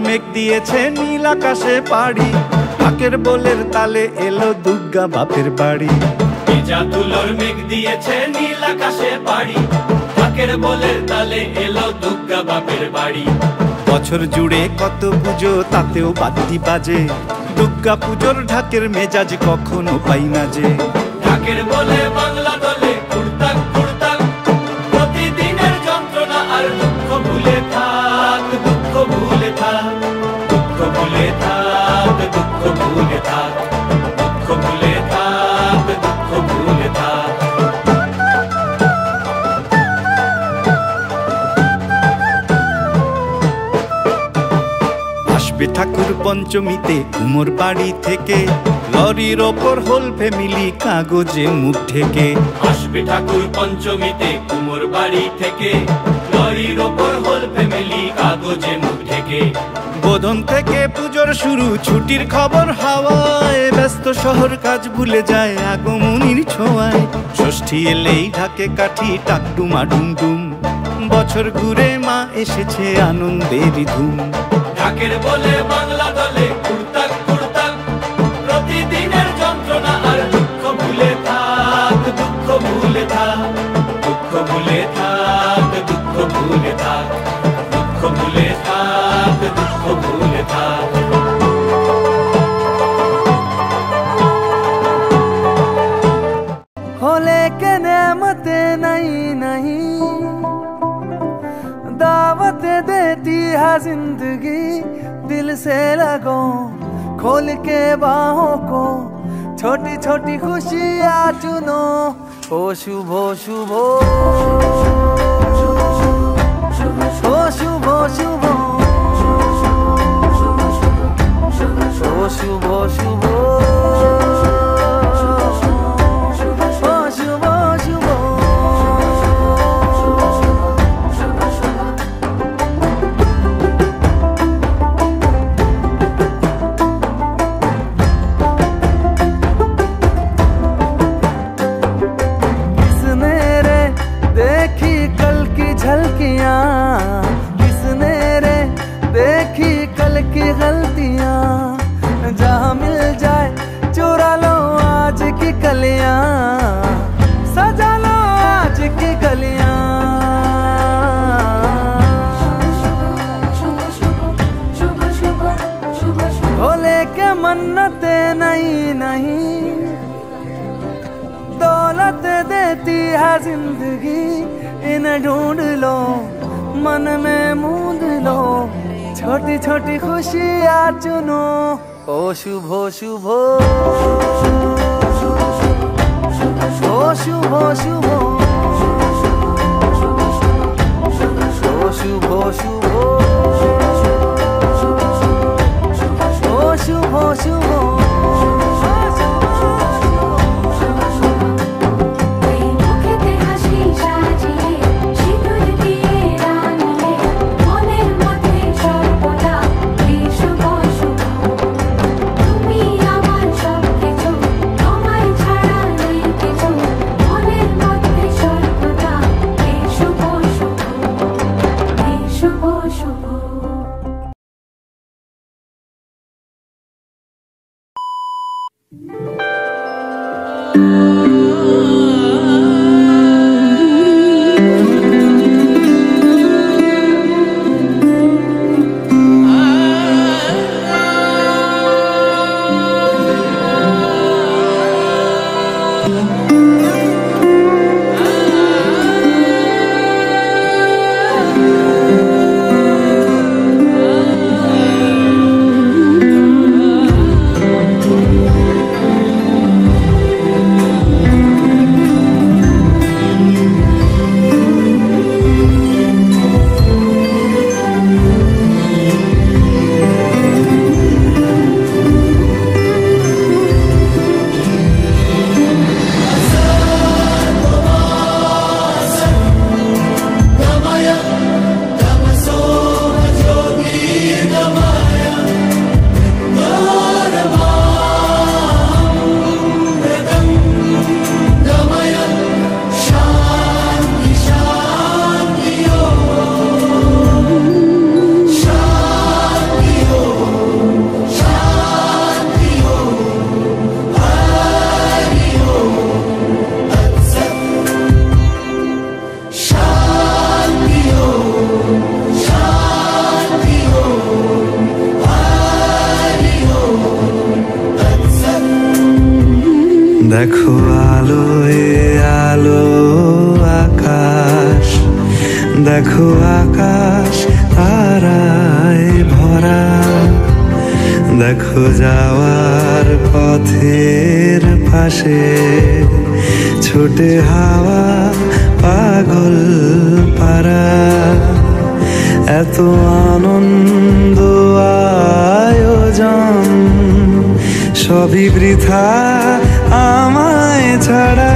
মেঘ দিয়েছে নীল আকাশে পাড়ি, ঢাকের বোলের তালে এলো দুর্গা বাপের বাড়ি। ভিজা তুলোর মেঘ দিয়েছে নীল আকাশে পাড়ি, ঢাকের বোলের তালে এলো দুর্গা বাপের বাড়ি। বছর জুড়ে কত পুজো তাতেও বাদ্যি বাজে, দুর্গা পুজোর ঢাকের মেজাজ কখনো পাই না যে। ঢাকের বলে বাংলা দলে কুড়তাক কুড়তাক, প্রতিদিনের যন্ত্রণা আর দুঃখ ভুলে থাক, দুঃখ ভুলে থাক, দুঃখ ভুলে থাক, দুঃখ ভুলে থাক, দুঃখ ভুলে থাক, দুঃখ ভুলে থাক। আসবে ঠাকুর পঞ্চমীতে কুমোর বাড়ি থেকে, লরির ওপর হোল ফ্যামিলি কাগজে মুখ ঢেকে। আসবে ঠাকুর পঞ্চমীতে কুমোর বাড়ি থেকে, লরির ওপর হোল ফ্যামিলি কাগজে মুখ ঢেকে। বোধন থেকে পুজোর শুরু, ছুটির খবর হাওয়ায়, ব্যস্ত শহর কাজ ভুলে যায় আগমনীর ছোঁয়ায়। ষষ্ঠী এলেই ঢাকে কাঠি টাকডুমা ডুমডুম, বছর ঘুরে মা এসেছে আনন্দের ধুম। ঢাকের বলে বাংলা দলে কুড়তাক কুড়তাক, প্রতিদিনের যন্ত্রণা আর দুঃখ ভুলে থাক, দুঃখ ভুলে থাক, দুঃখ ভুলে থাক, দুঃখ ভুলে থাক, দুঃখ ভুলে থাক, দুঃখ ভুলে থাক। होले के नेमते नहीं नहीं, दावत देती है जिंदगी, दिल से लगो खोल के बाहों को, छोटी छोटी खुशियाँ चुनो। ओ शुभ शुभ, ओ शुभ शुभ, ओ शुभ शुभ, किसने रे देखी कल की गलतियां, जहाँ मिल जाए चुरा लो आज की कलियां, सजा लो आज की गलियां। भोले के मन्नते नहीं नहीं, दौलत देती है जिंदगी, इन्हें ढूंढ लो मन में मूंद लो, छोटी छोटी खुशियाँ चुनो। ओ शुभो शुभो, ओ शुभो शुभो, ओ शुभो शुभो, ओ शुभो शुभो। দেখো আলোয় আলো আকাশ, দেখো আকাশ তারায় ভরা, দেখো যাওয়ার পথের পাশে ছোটে হাওয়া পাগল পারা। এত আনন্দ আয়োজন সবই বৃথা আমায় ছাড়া।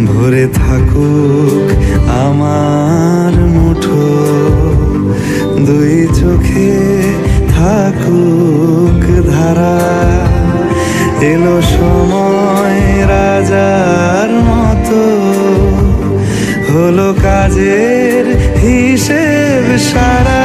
ভরে থাকুক আমার মুঠো, দুই চোখে থাকুক ধারা। এলো সময় রাজার মতো, হলো কাজের হিসেব সারা।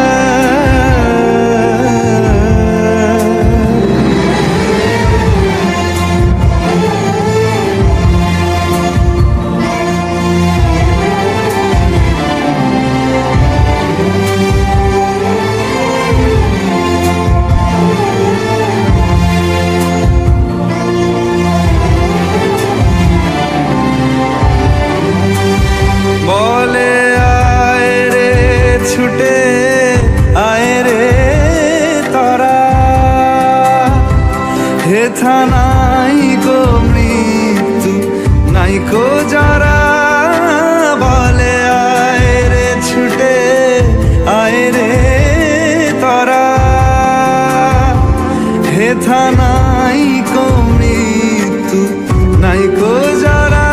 বলে আয় রে ছুটে আয় রে তোরা, হেথা নাই গো মৃত্যু নাই কো যারা। বলে আয় রে ছুটে আয় রে তোরা, হেথা নাই কো মৃত্যু নাই কো যারা।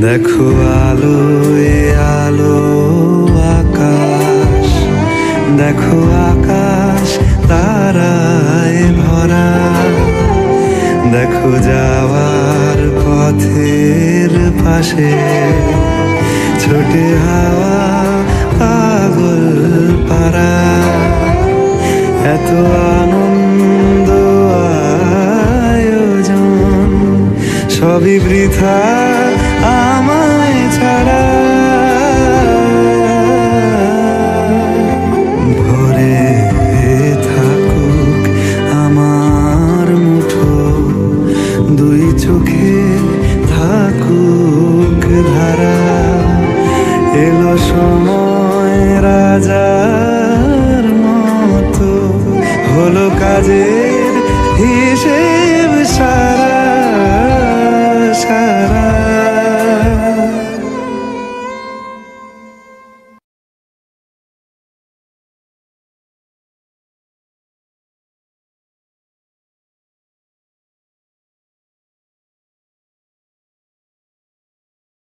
দেখো আলোয় আলো আকাশ, দেখো আকাশ তারায় ভরা, দেখো যাওয়ার পথের পাশে ছোটে হাওয়া পাগল পারা। এত আনন্দ আয়োজন সবই বৃথা আমায় ছাড়া। ভরে থাকুক আমার মুঠো, দুই চোখে থাকুক ধারা। এলো সময় রাজার মতো, হলো কাজে